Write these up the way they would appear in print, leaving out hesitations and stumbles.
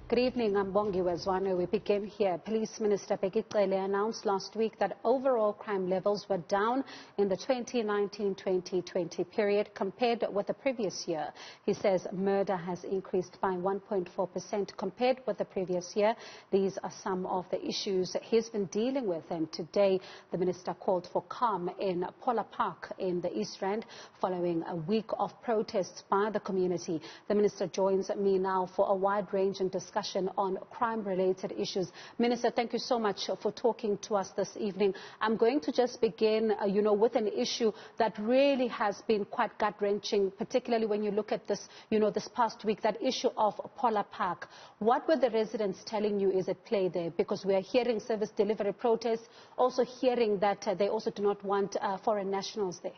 Good evening, I'm Bongiwe Zwane. We begin here. Police Minister Bheki Cele announced last week that overall crime levels were down in the 2019-2020 period compared with the previous year. He says murder has increased by 1.4% compared with the previous year. These are some of the issues he's been dealing with, and today the minister called for calm in Pola Park in the East Rand following a week of protests by the community. The minister joins me now for a wide-ranging discussion on crime-related issues. Minister, thank you so much for talking to us this evening. I'm going to just begin, with an issue that really has been quite gut-wrenching, particularly when you look at this, this past week, that issue of Pola Park. What were the residents telling you is at play there? Because we are hearing service delivery protests, also hearing that they also do not want foreign nationals there.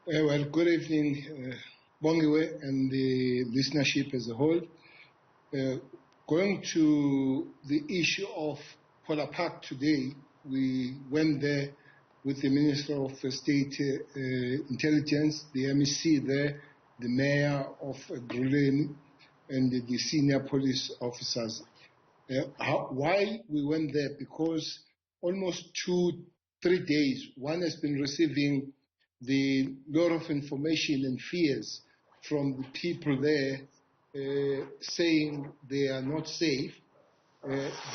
Well, good evening, Bongiwe and the listenership as a whole. Going to the issue of Pola Park today, we went there with the Minister of State Intelligence, the MEC there, the Mayor of Gruleni, and the senior police officers. Why we went there? Because almost 2-3 days, one has been receiving the lot of information and fears from the people there, saying they are not safe.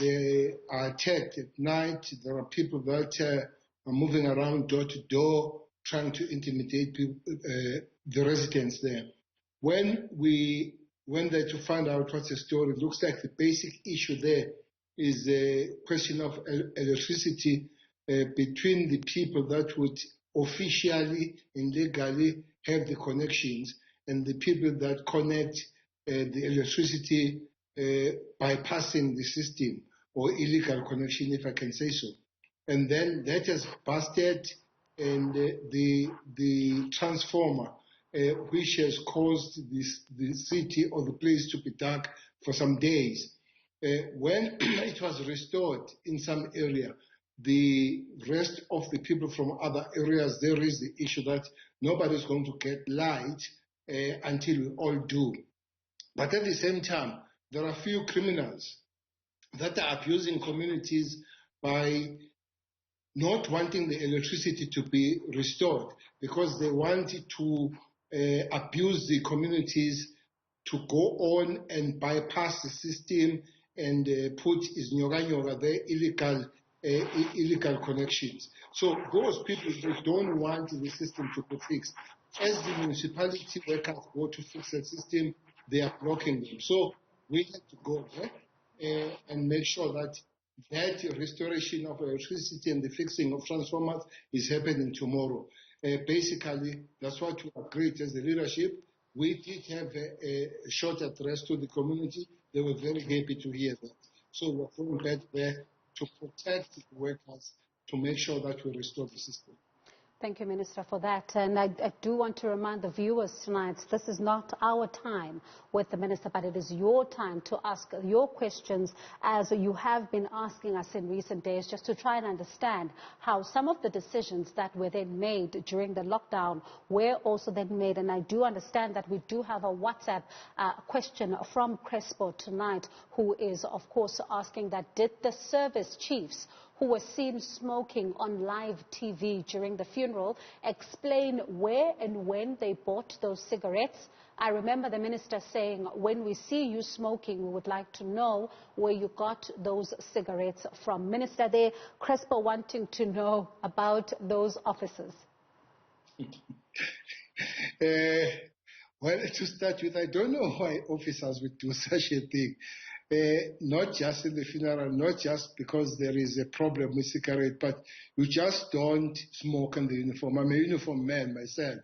They are attacked at night. There are people that are moving around door to door trying to intimidate people, the residents there. When we went there to find out what's the story, it looks like the basic issue there is a question of electricity between the people that would officially and legally have the connections and the people that connect the electricity bypassing the system, or illegal connection, if I can say so. And then that has busted, and the transformer, which has caused the city or the place to be dark for some days. When it was restored in some area, the rest of the people from other areas, there is the issue that nobody's going to get light until we all do. But at the same time, there are few criminals that are abusing communities by not wanting the electricity to be restored because they want to abuse the communities to go on and bypass the system and put is nyoga there, illegal connections. So those people who don't want the system to be fixed, as the municipality workers go to fix the system, they are blocking them. So we have to go there and make sure that restoration of electricity and the fixing of transformers is happening tomorrow. Basically, that's what we agreed as the leadership. We did have a short address to the community. They were very happy to hear that. So we're going back there to protect the workers, to make sure that we restore the system. Thank you, Minister, for that. And I do want to remind the viewers tonight, this is not our time with the Minister, but it is your time to ask your questions, as you have been asking us in recent days, just to try and understand how some of the decisions that were then made during the lockdown were also then made. And I do understand that we do have a WhatsApp question from Crespo tonight, who is, of course, asking that did the service chiefs who were seen smoking on live TV during the funeral explain where and when they bought those cigarettes? I remember the minister saying, when we see you smoking, we would like to know where you got those cigarettes from. Minister there, Crespo wanting to know about those officers. Well, to start with, I don't know why officers would do such a thing. Not just in the funeral, not just because there is a problem with cigarette, but you just don't smoke in the uniform. I'm a uniform man myself.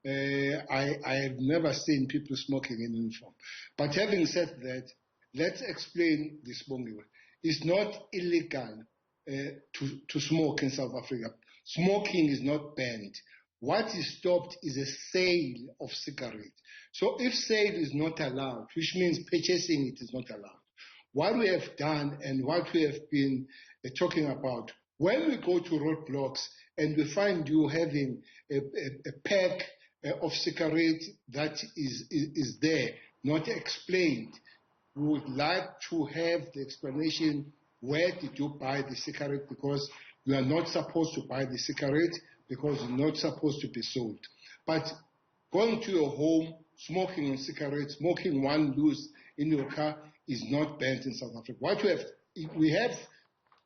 I have never seen people smoking in uniform. But having said that, let's explain this, Bongiwe. It's not illegal to smoke in South Africa. Smoking is not banned. What is stopped is a sale of cigarettes. So if sale is not allowed, which means purchasing it is not allowed, what we have done and what we have been talking about, when we go to roadblocks and we find you having a pack of cigarettes that is there, not explained, we would like to have the explanation, where did you buy the cigarette, because you are not supposed to buy the cigarette, because you're not supposed to be sold. But going to your home, smoking a cigarette, smoking one loose in your car is not banned in South Africa. What we have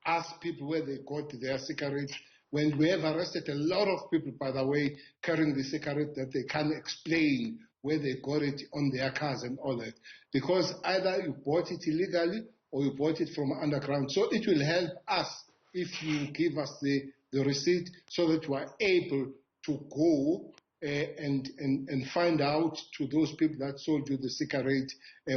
asked people where they got their cigarettes, when we have arrested a lot of people, by the way, carrying the cigarette that they can't explain where they got it on their cars and all that. Because either you bought it illegally or you bought it from underground. So it will help us if you give us the receipt so that we are able to go and find out to those people that sold you the cigarette,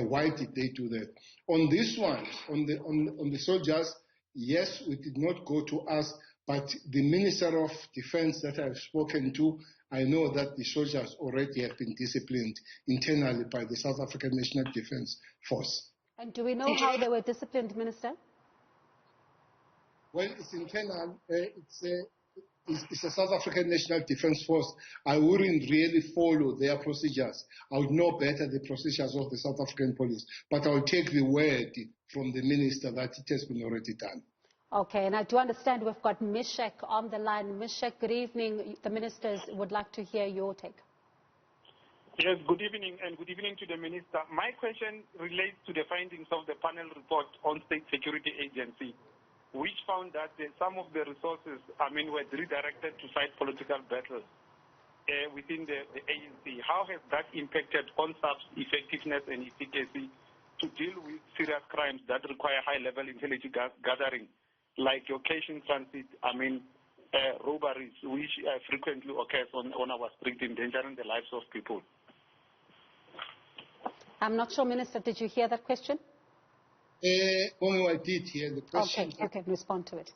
why did they do that. On this one, on the soldiers, yes, we did not go to us, but the Minister of Defense that I've spoken to, I know that the soldiers already have been disciplined internally by the South African National Defense Force. And do we know how they were disciplined, Minister? Well, it's internal. It's a South African National Defense Force. I wouldn't really follow their procedures. I would know better the procedures of the South African police. But I will take the word from the minister that it has been already done. Okay, and I do understand we've got Mishek on the line. Mishek, good evening. The ministers would like to hear your take. Yes, good evening, and good evening to the minister. My question relates to the findings of the panel report on State Security Agency, which found that some of the resources, were redirected to fight political battles within the ANC. How has that impacted on SAP's effectiveness and efficacy to deal with serious crimes that require high-level intelligence gathering, like occasion transit, robberies, which frequently occurs on our street, endangering the lives of people? I'm not sure, Minister, did you hear that question? I did hear the question. Okay, respond to it.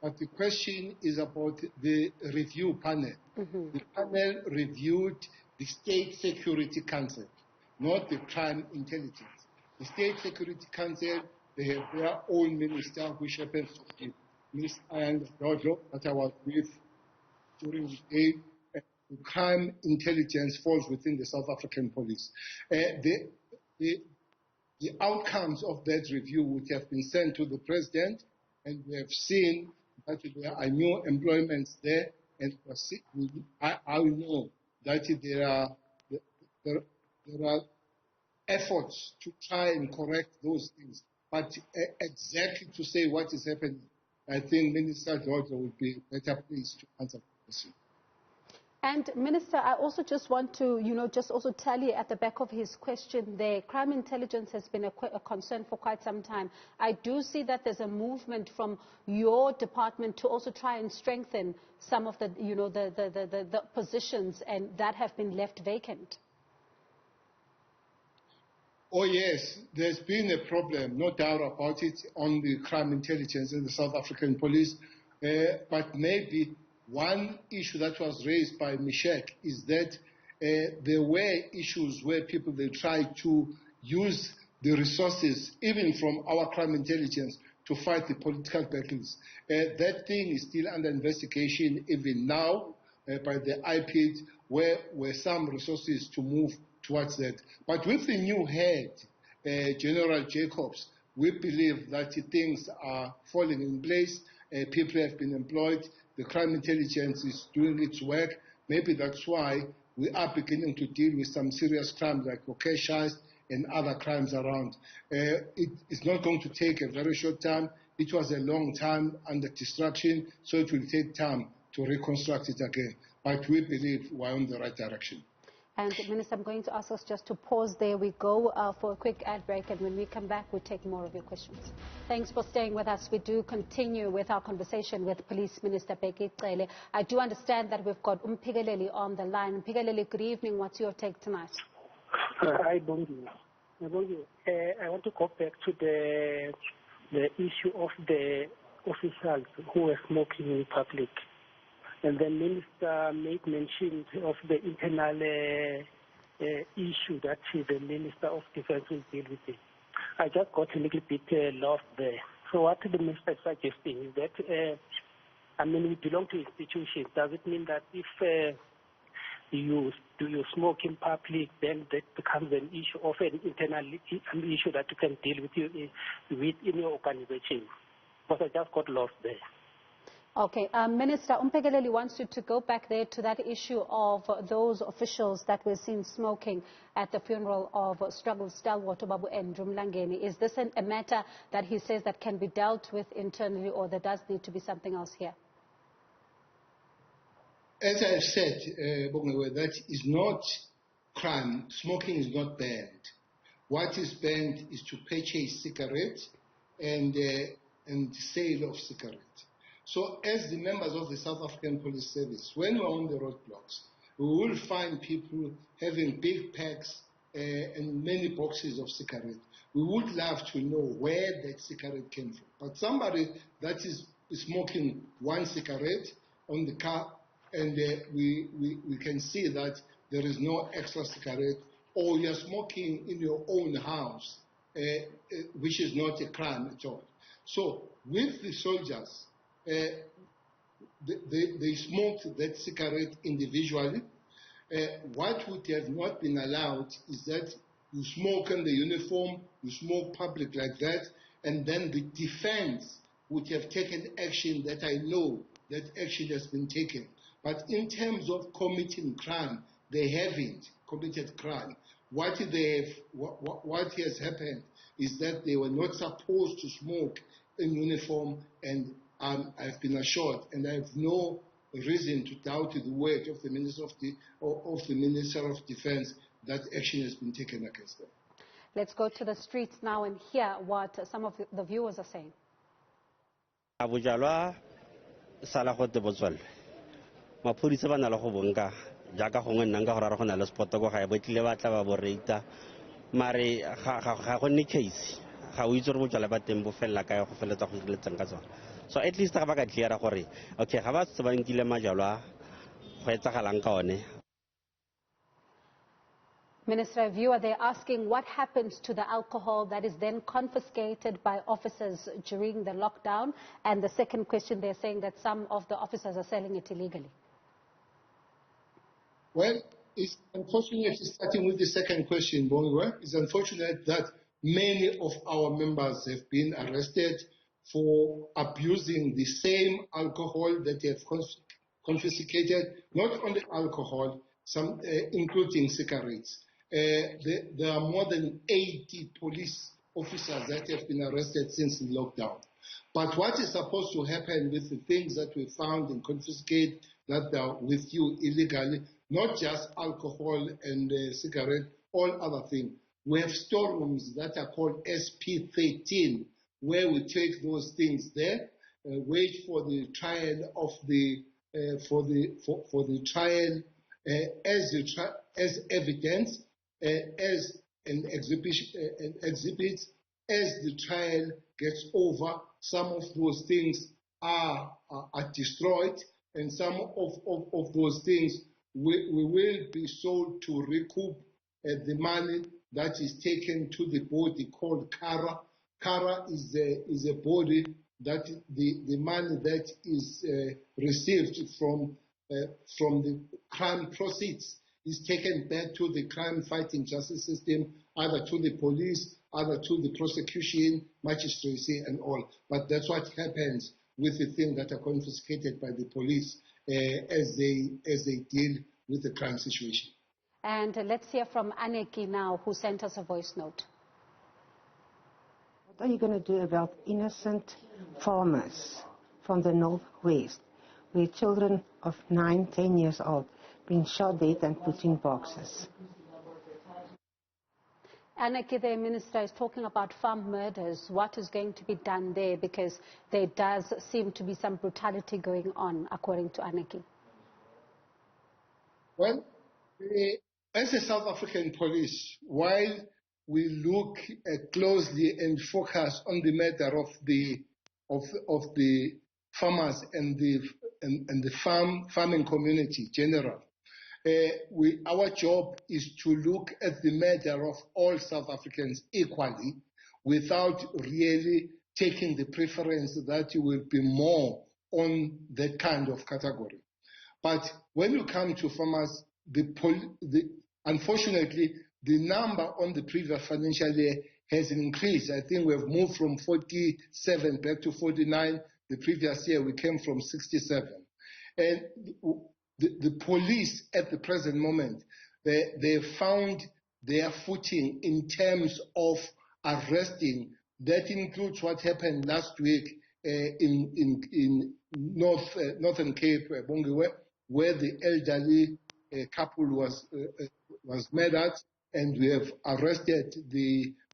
But the question is about the review panel. Mm-hmm. The panel reviewed the State Security Council, not the Crime Intelligence. The State Security Council, they have their own minister, which happens to be Ms. Ayanda Dojo, that I was with during the day. The Crime Intelligence falls within the South African police. The outcomes of that review would have been sent to the president, and we have seen that there are new employments there, and I know that there are efforts to try and correct those things. But exactly to say what is happening, I think Minister George would be better pleased to answer the question. And Minister, I also just want to, just also tell you at the back of his question there, crime intelligence has been a concern for quite some time. I do see that there's a movement from your department to also try and strengthen some of the, the positions, and that have been left vacant. Oh yes, there's been a problem, no doubt about it, on the crime intelligence in the South African police, but maybe one issue that was raised by Mishek is that there were issues where people, they tried to use the resources, even from our crime intelligence, to fight the political battles. That thing is still under investigation even now by the IPID, where were some resources to move towards that. But with the new head, General Jacobs, we believe that things are falling in place. People have been employed. The crime intelligence is doing its work. Maybe that's why we are beginning to deal with some serious crimes like occasions and other crimes around. It's not going to take a very short time. It was a long time under destruction, so it will take time to reconstruct it again. But we believe we're on the right direction. And Minister, I'm going to ask us just to pause there. We go for a quick ad break, and when we come back, we'll take more of your questions. Thanks for staying with us. We do continue with our conversation with Police Minister Bheki Cele. I do understand that we've got Mpikeleli on the line. Mpikeleli, good evening. What's your take tonight? Hi, Bongiwe. I want to go back to the issue of the officials who were smoking in public. And the minister made mention of the internal issue that the Minister of Defense will deal with it. I just got a little bit lost there. So what the minister is suggesting is that, we belong to institutions. Does it mean that if do you smoke in public, then that becomes an issue of an internal issue that you can deal with in your organization. But I just got lost there. Okay, Minister Bheki wants you to go back there to that issue of those officials that were seen smoking at the funeral of struggle stalwart Babu and Mlangeni. Is this a matter that he says that can be dealt with internally, or there does need to be something else here? As I've said, Bongiwe, that is not crime. Smoking is not banned. What is banned is to purchase cigarettes and sale of cigarettes. So as the members of the South African Police Service, when we're on the roadblocks, we will find people having big packs and many boxes of cigarettes. We would love to know where that cigarette came from. But somebody that is smoking one cigarette on the car, and we can see that there is no extra cigarette, or you're smoking in your own house, which is not a crime at all. So with the soldiers, they smoked that cigarette individually. What would have not been allowed is that you smoke in the uniform, you smoke public like that, and then the defense would have taken action that I know that action has been taken. But in terms of committing crime, they haven't committed crime. What has happened is that they were not supposed to smoke in uniform, and I've been assured, and I have no reason to doubt the word of the Minister of Defense that action has been taken against them. Let's go to the streets now and hear what some of the viewers are saying. Maphodisa ba na le go bonka jaaka gongwe nna nka go rara go na le spot go ga ba tlile ba tla ba boreita mare ga go nne case ga o itse gore botsala ba teng bo fella ka go feletsa go diletsang ka tsona. So at least ga ba ka cleara gore okay ga ba se ba nkile majalwa go etsagalang ka one. Minister, viewer, they're asking what happens to the alcohol that is then confiscated by officers during the lockdown, and the second question, they're saying that some of the officers are selling it illegally. Well, it's unfortunate, starting with the second question, Bongiwe, it's unfortunate that many of our members have been arrested for abusing the same alcohol that they have confiscated, not only alcohol, some including cigarettes. There are more than 80 police officers that have been arrested since the lockdown. But what is supposed to happen with the things that we found and confiscate that are with you illegally, not just alcohol and cigarette, all other things. We have storerooms that are called SP13, where we take those things there, wait for the trial of the for the trial as evidence, as an exhibit. As the trial gets over, some of those things are destroyed, and some of those things we will be sold to recoup the money that is taken to the body called Kara. Kara is a body that the money that is received from the crime proceeds is taken back to the crime fighting justice system, either to the police, either to the prosecution, magistracy, and all. But that's what happens with the things that are confiscated by the police as they deal with the crime situation. And let's hear from Aneki now, who sent us a voice note. What are you going to do about innocent farmers from the northwest, where children of 9, 10 years old being shot dead and put in boxes? Aneki, the minister, is talking about farm murders. What is going to be done there? Because there does seem to be some brutality going on, according to Aneki. Well, as a South African police, while we look closely and focus on the matter of the farmers and the farming community general, our job is to look at the matter of all South Africans equally, without really taking the preference that you will be more on that kind of category. But when you come to farmers, unfortunately, the number on the previous financial year has increased. I think we have moved from 47 back to 49. The previous year we came from 67. And the police at the present moment, they found their footing in terms of arresting. That includes what happened last week in Northern Cape, Bongiwe, where the elderly couple was murdered, and we have arrested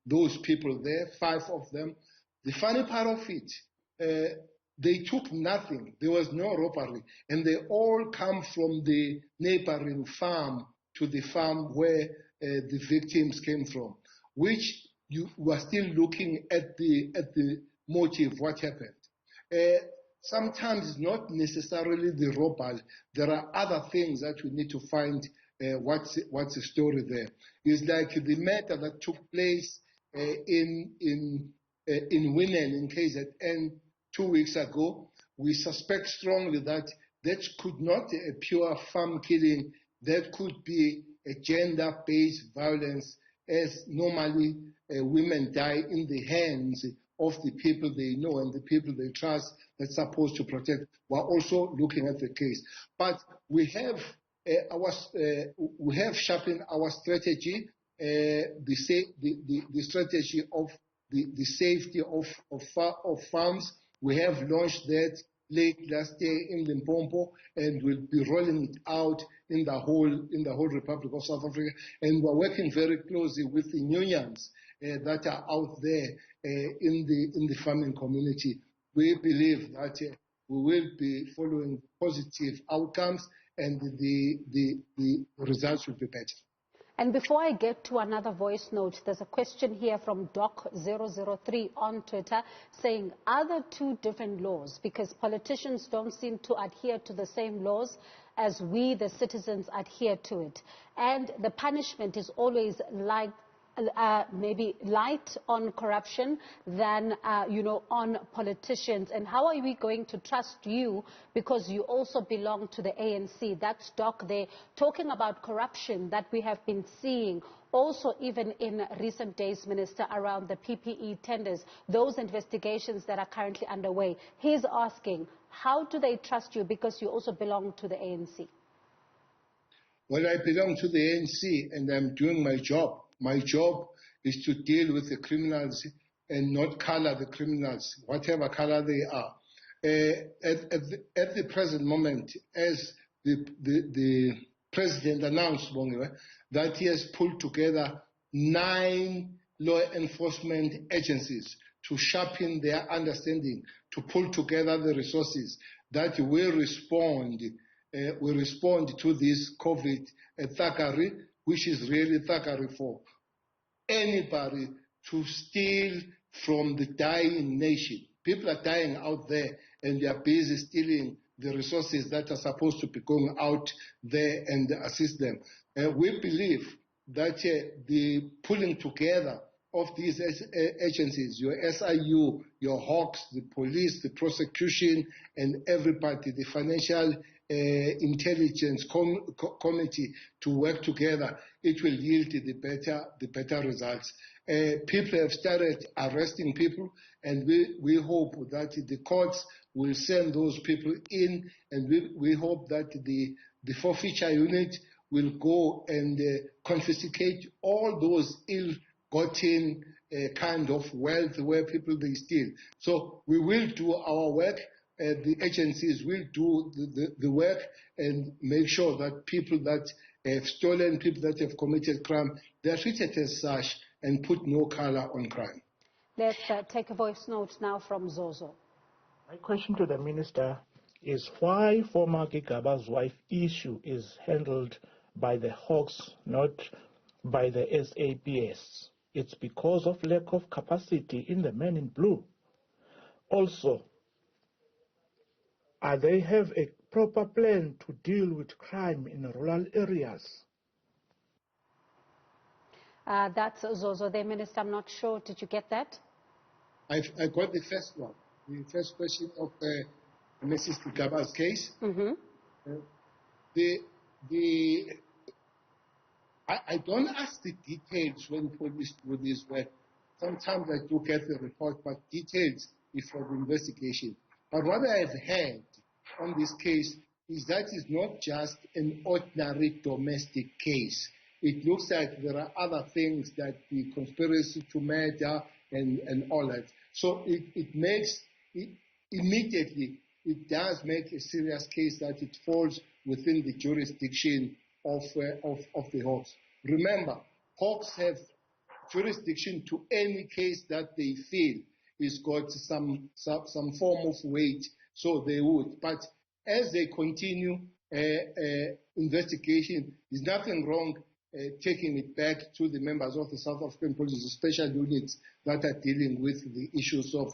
those people there, 5 of them. The funny part of it, they took nothing. There was no robbery, and they all come from the neighboring farm to the farm where the victims came from, which you were still looking at the motive, what happened. Sometimes it's not necessarily the robbery. There are other things that we need to find what's the story there. It's like the matter that took place in Winnen in KZN 2 weeks ago. We suspect strongly that that could not be a pure farm killing. That could be a gender-based violence, as normally women die in the hands of the people they know and the people they trust that's supposed to protect. We're also looking at the case. But we have sharpened our strategy, the strategy of the safety of farms. We have launched that late last year in Limpopo, and we'll be rolling it out in the whole Republic of South Africa. And we're working very closely with the unions that are out there in the farming community. We believe that we will be following positive outcomes, and the results will be better. And before I get to another voice note, there's a question here from Doc003 on Twitter saying, are there 2 different laws? Because politicians don't seem to adhere to the same laws as we, the citizens, adhere to it. And the punishment is always like maybe light on corruption than, on politicians. And how are we going to trust you, because you also belong to the ANC? That's Doc there, talking about corruption that we have been seeing also even in recent days, Minister, around the PPE tenders, those investigations that are currently underway. He's asking, how do they trust you, because you also belong to the ANC? Well, I belong to the ANC, and I'm doing my job. My job is to deal with the criminals and not color the criminals, whatever color they are. At the present moment, as the president announced, Bongiwe, that he has pulled together 9 law enforcement agencies to sharpen their understanding, to pull together the resources that will respond to this COVID thuggery, which is really thuggery for anybody to steal from the dying nation. People are dying out there, and they are busy stealing the resources that are supposed to be going out there and assist them. We believe that the pulling together of these agencies, your SIU, your Hawks, the police, the prosecution, and everybody, the financial intelligence committee, to work together, it will yield the better results. People have started arresting people, and we hope that the courts will send those people in, and we hope that the forfeiture unit will go and confiscate all those ill-gotten kind of wealth where people they steal. So we will do our work. The agencies will do the work and make sure that people that have stolen, people that have committed crime, they are treated as such and put no color on crime. Let's take a voice note now from Zozo. My question to the minister is why former Gigaba's wife issue is handled by the Hawks, not by the SAPS. It's because of lack of capacity in the men in blue. Also, they have a proper plan to deal with crime in rural areas? That's Zozo there, Minister. I'm not sure. Did you get that? I got the first one, the first question of Mrs. Gigaba's case. Mm-hmm. The I don't ask the details when police do this work. Sometimes I do get the report, but details is for the investigation. But what I have heard on this case is that it's not just an ordinary domestic case. It looks like there are other things, that the conspiracy to murder and all that. So it makes, immediately, it does make a serious case that it falls within the jurisdiction of the Hawks. Remember, Hawks have jurisdiction to any case that they feel is got some form of weight, so they would. But as they continue investigation, there's nothing wrong taking it back to the members of the South African Police, special units that are dealing with the issues of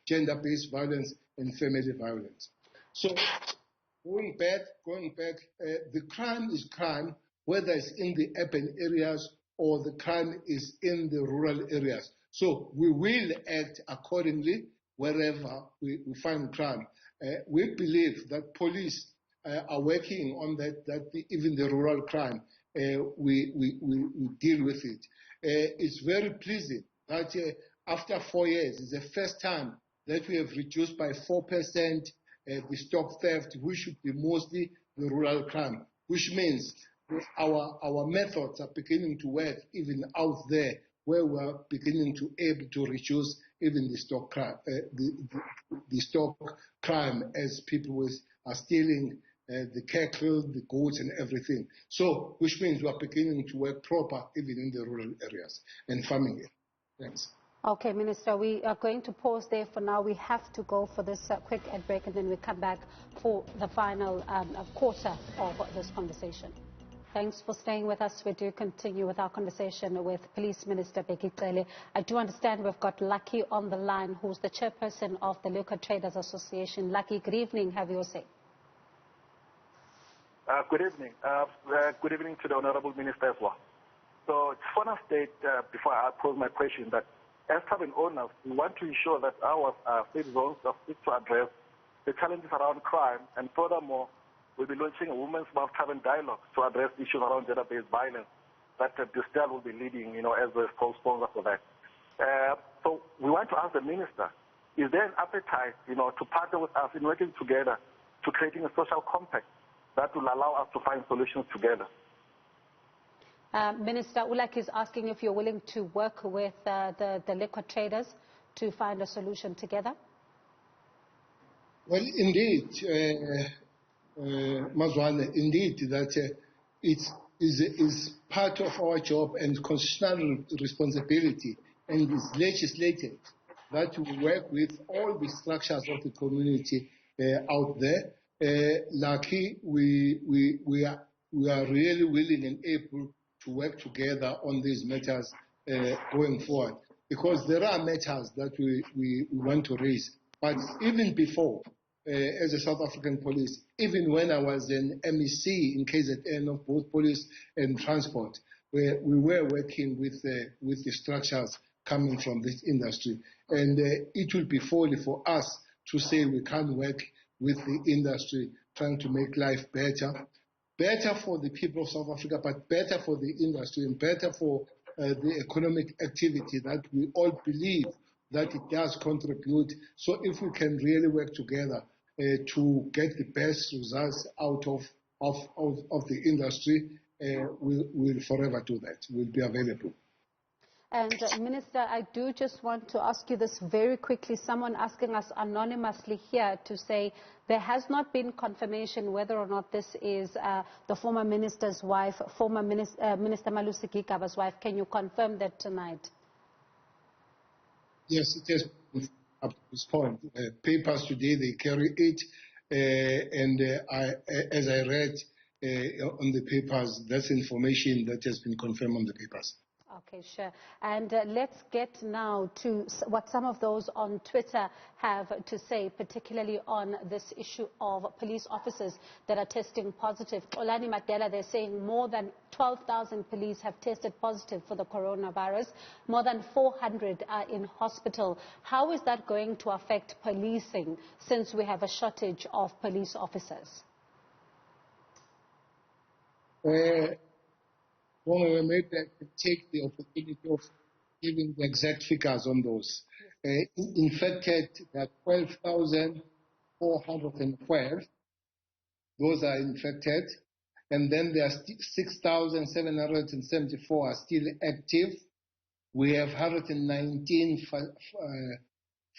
gender-based violence and family violence. So going back, the crime is crime, whether it's in the urban areas or the crime is in the rural areas. So we will act accordingly wherever we find crime. We believe that police are working on that even the rural crime, we deal with it. It's very pleasing that after 4 years, it's the first time that we have reduced by 4% the stock theft, which should be mostly the rural crime, which means our methods are beginning to work even out there, where we're beginning to able to reduce even the stock crime, the stock crime, as people are stealing the cattle, the goats, and everything. So, which means we are beginning to work proper even in the rural areas and farming areas. Thanks. Okay, Minister, we are going to pause there for now. We have to go for this quick ad break, and then we come back for the final quarter of this conversation. Thanks for staying with us. We do continue with our conversation with Police Minister Bheki Cele. I do understand we've got Lucky on the line, who's the chairperson of the Liquor Traders Association. Lucky, good evening. Have your say. Good evening. Good evening to the Honorable Minister as well. So, just want to state before I pose my question that as tavern owners, we want to ensure that our safe zones are fit to address the challenges around crime, and furthermore, we'll be launching a Women's Mouth Tavern Dialogue to address issues around gender-based violence that Distel will be leading, as the co-sponsor for that. So we want to ask the Minister, is there an appetite, to partner with us in working together to creating a social compact that will allow us to find solutions together? Minister Ulak is asking if you're willing to work with the liquor traders to find a solution together. Well, indeed, Mazwane, indeed, that it is part of our job and constitutional responsibility, and is legislated that we work with all the structures of the community out there. Lucky, we are really willing and able to work together on these matters going forward, because there are matters that we want to raise. But even before, as a South African police, even when I was an MEC in KZN of both police and transport, where we were working with the structures coming from this industry. And it will be folly for us to say we can't work with the industry trying to make life better for the people of South Africa, but better for the industry and better for the economic activity that we all believe that it does contribute. So if we can really work together to get the best results out of the industry, we'll forever do that. We'll be available. And Minister, I do just want to ask you this very quickly. Someone asking us anonymously here to say there has not been confirmation whether or not this is the former minister's wife, former Minister Malusi Gikaba's wife. Can you confirm that tonight? Yes, it has. Up to this point, papers today, they carry it, and as I read on the papers, that's information that has been confirmed on the papers. Okay, sure. And let's get now to what some of those on Twitter have to say, particularly on this issue of police officers that are testing positive. Olani Mandela, they're saying more than 12,000 police have tested positive for the coronavirus. More than 400 are in hospital. How is that going to affect policing since we have a shortage of police officers? Well, maybe I can take the opportunity of giving the exact figures on those. Infected, there are 12,412. Those are infected. And then there are 6,774 are still active. We have 119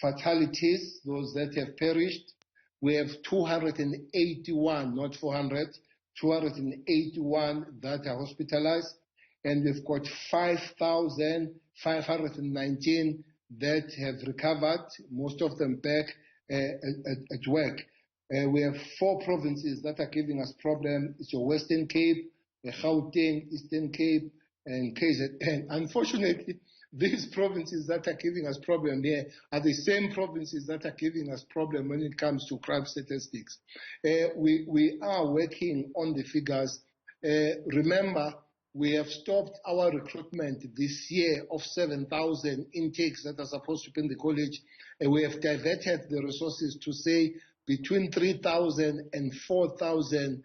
fatalities, those that have perished. We have 281, not 400, 281 that are hospitalized. And we've got 5,519 that have recovered, most of them back at work. We have 4 provinces that are giving us problems. It's your Western Cape, Gauteng, Eastern Cape, and KZN. Unfortunately, these provinces that are giving us problem here are the same provinces that are giving us problem when it comes to crime statistics. We are working on the figures. Remember, we have stopped our recruitment this year of 7,000 intakes that are supposed to be in the college. We have diverted the resources to say between 3,000 and 4,000,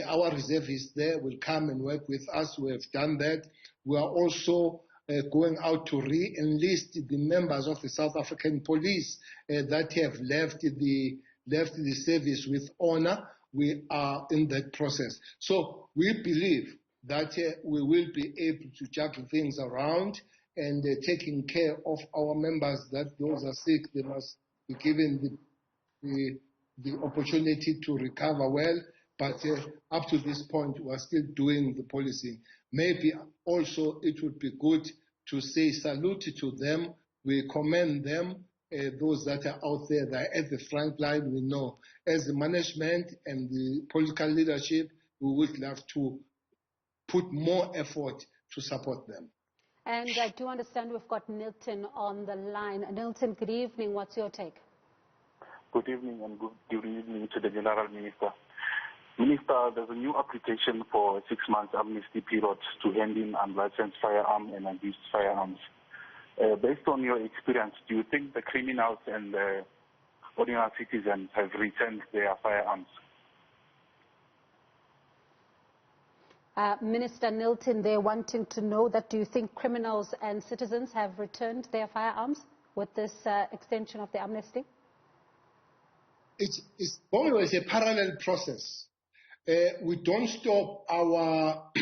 our reservists there will come and work with us. We have done that. We are also going out to re-enlist the members of the South African police that have left the service with honor. We are in that process. So we believe that we will be able to juggle things around and taking care of our members, that those are sick, they must be given the opportunity to recover well. But up to this point, we are still doing the policing. Maybe also it would be good to say salute to them. We commend them, those that are out there, that are at the front line. We know as the management and the political leadership, we would love to put more effort to support them. And I do understand we've got Nilton on the line. Nilton, good evening. What's your take? Good evening and good evening to the General Minister. Minister, there's a new application for a 6-month amnesty period to hand in unlicensed firearms and unused firearms. Based on your experience, do you think the criminals and the ordinary citizens have returned their firearms? Minister Nilton, they're wanting to know that, do you think criminals and citizens have returned their firearms with this extension of the amnesty? It's always a parallel process. We don't stop our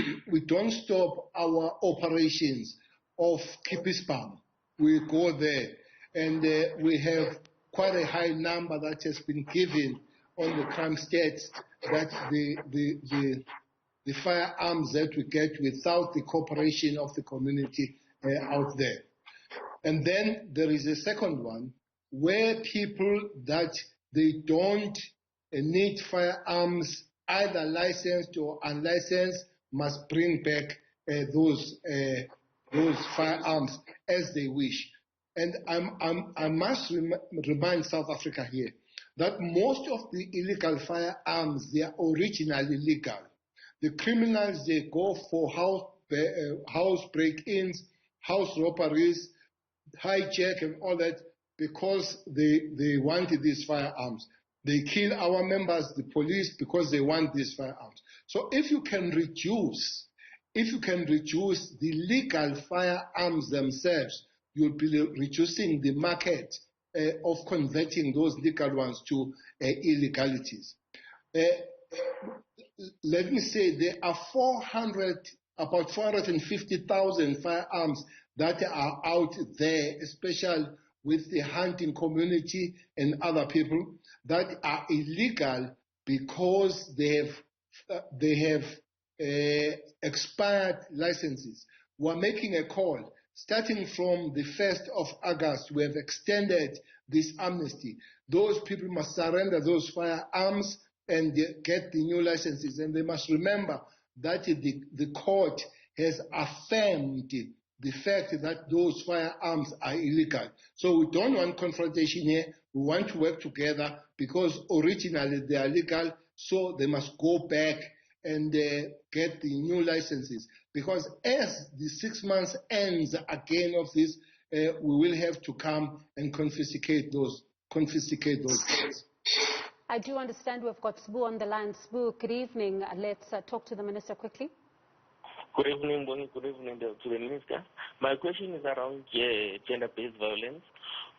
operations of Kipispam. We go there, and we have quite a high number that has been given on the crime stats that the firearms that we get without the cooperation of the community out there. And then there is a second one where people that they don't need firearms, either licensed or unlicensed, must bring back those firearms as they wish. And I must remind South Africa here that most of the illegal firearms, they are originally legal. The criminals, they go for house break-ins, house robberies, hijack and all that because they wanted these firearms. They kill our members, the police, because they want these firearms. So if you can reduce the legal firearms themselves, you'll be reducing the market of converting those legal ones to illegalities. Let me say there are about 450,000 firearms that are out there, especially with the hunting community and other people, that are illegal because they have expired licenses. We're making a call. Starting from the 1st of August, we have extended this amnesty. Those people must surrender those firearms and get the new licenses. And they must remember that the court has affirmed the fact that those firearms are illegal. So we don't want confrontation here. We want to work together because originally they are legal, so they must go back and get the new licenses. Because as the 6 months ends again of this, we will have to come and confiscate those guns. I do understand we've got Sbu on the line. Sbu, good evening. Let's talk to the Minister quickly. Good evening, good evening to the Minister. My question is around gender-based violence.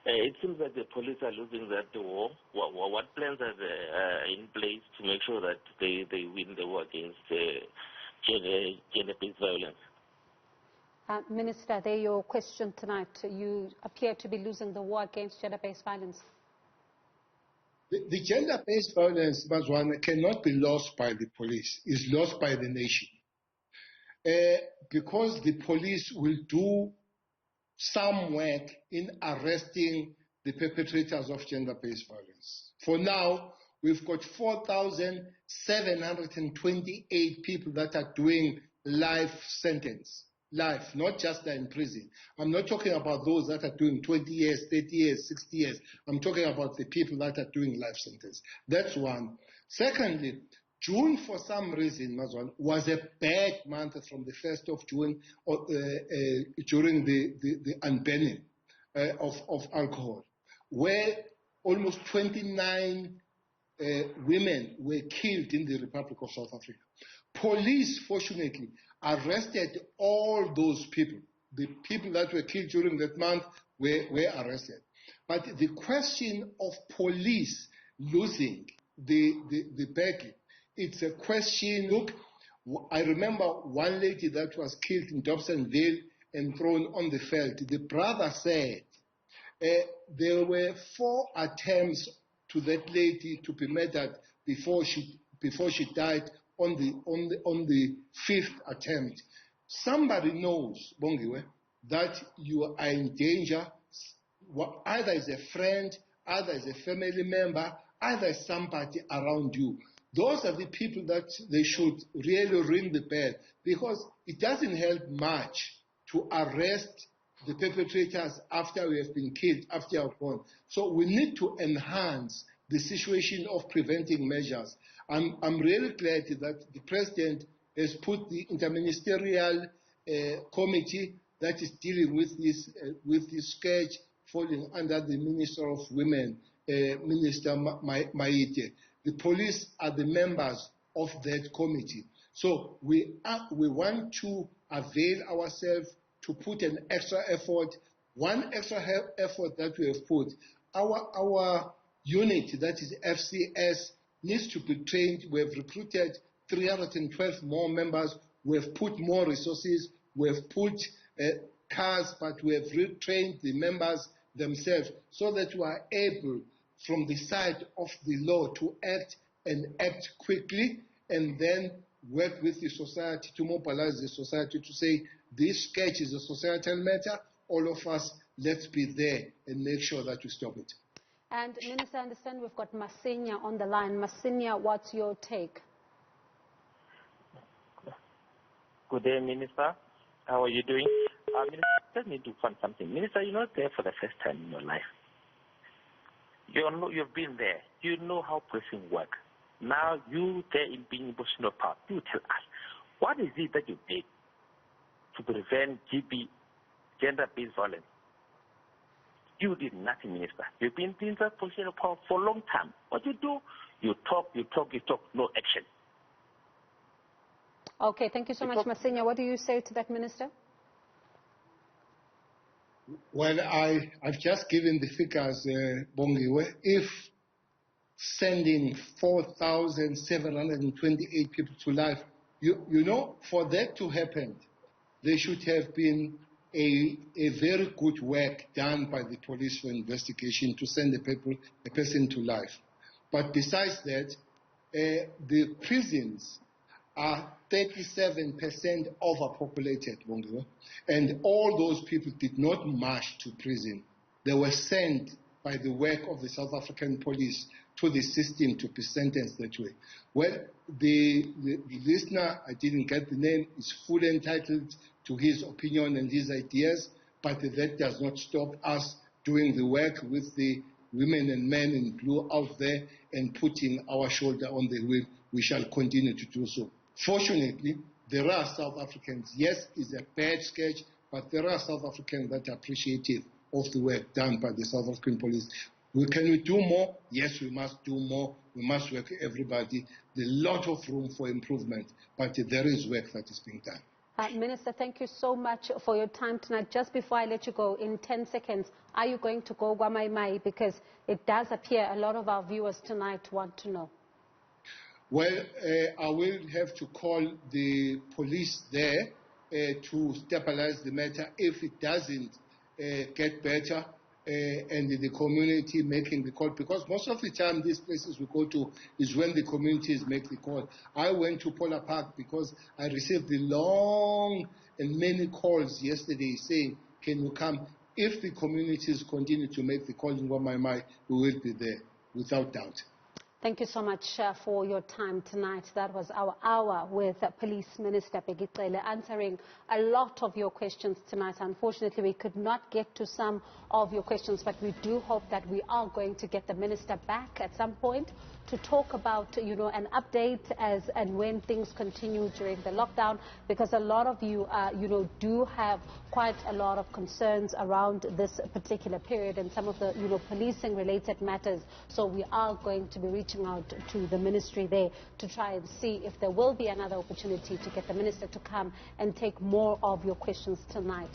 It seems that the police are losing that war. What plans are there in place to make sure that they win the war against gender-based violence? Minister, there your question tonight. You appear to be losing the war against gender-based violence. The gender-based violence, Zwane, cannot be lost by the police. It's lost by the nation. Because the police will do some work in arresting the perpetrators of gender-based violence. For now, we've got 4,728 people that are doing life sentence. Life, not just they're in prison. I'm not talking about those that are doing 20 years, 30 years, 60 years. I'm talking about the people that are doing life sentence. That's one. Secondly, June, for some reason, Mazwan, was a bad month from the 1st of June during the unbanning of alcohol, where almost 29 women were killed in the Republic of South Africa. Police, fortunately, arrested all those people. The people that were killed during that month were arrested. But the question of police losing the battle, it's a question. Look, I remember one lady that was killed in Dobsonville and thrown on the field. The brother said there were 4 attempts to that lady to be murdered before she died on the 5th attempt. Somebody knows, Bongiwe, that you are in danger. Either as a friend, either as a family member, either as somebody around you. Those are the people that they should really ring the bell, because it doesn't help much to arrest the perpetrators after we have been killed, after we have gone. So we need to enhance the situation of preventing measures. I'm really glad that the President has put the interministerial committee that is dealing with this scourge falling under the Minister of Women, Minister Maite. The police are the members of that committee. So we want to avail ourselves to put an extra effort. One extra effort that we have put, our unit, that is FCS, needs to be trained. We have recruited 312 more members. We have put more resources. We have put cars, but we have retrained the members themselves so that we are able, from the side of the law, to act quickly, and then work with the society to mobilize the society to say this sketch is a societal matter. All of us, let's be there and make sure that we stop it. And Minister, I understand we've got Masinya on the line. Masinya, what's your take? Good day, Minister. How are you doing? Minister, let me do something. Minister, you're not there for the first time in your life. You've been there. You know how prison works. Now you there in being emotional part. You tell us, what is it that you did to prevent gender-based violence? You did nothing, Minister. You've been in that position of power for a long time. What you do, you talk, no action. Okay, thank you so much, Masinya. What do you say to that, Minister? Well, I've just given the figures, Bongiwe. If sending 4,728 people to life, you know, for that to happen, there should have been a very good work done by the police for investigation to send a person to life. But besides that, the prisons are 37% overpopulated, Bongiwe, and all those people did not march to prison. They were sent by the work of the South African police to the system to be sentenced that way. Well, the listener, I didn't get the name, is fully entitled to his opinion and his ideas, but that does not stop us doing the work with the women and men in blue out there and putting our shoulder on the wheel. We shall continue to do so. Fortunately, there are South Africans. Yes, it's a bad sketch, but there are South Africans that are appreciative of the work done by the South African police. Can we do more? Yes, we must do more. We must work with everybody. There's a lot of room for improvement, but there is work that is being done. Minister, thank you so much for your time tonight. Just before I let you go, in 10 seconds, are you going to go Gwamaimai? Because it does appear a lot of our viewers tonight want to know. Well, I will have to call the police there to stabilize the matter if it doesn't get better, and the community making the call, because most of the time these places we go to is when the communities make the call. I went to Pola Park because I received the long and many calls yesterday saying, can you come? If the communities continue to make the call in Gwamaimai, we will be there, without doubt. Thank you so much for your time tonight. That was our hour with Police Minister Bheki Cele, answering a lot of your questions tonight. Unfortunately, we could not get to some of your questions, but we do hope that we are going to get the Minister back at some point to talk about, an update as and when things continue during the lockdown, because a lot of you, do have quite a lot of concerns around this particular period and some of the, policing-related matters. So we are going to be reaching out to the ministry there to try and see if there will be another opportunity to get the minister to come and take more of your questions tonight.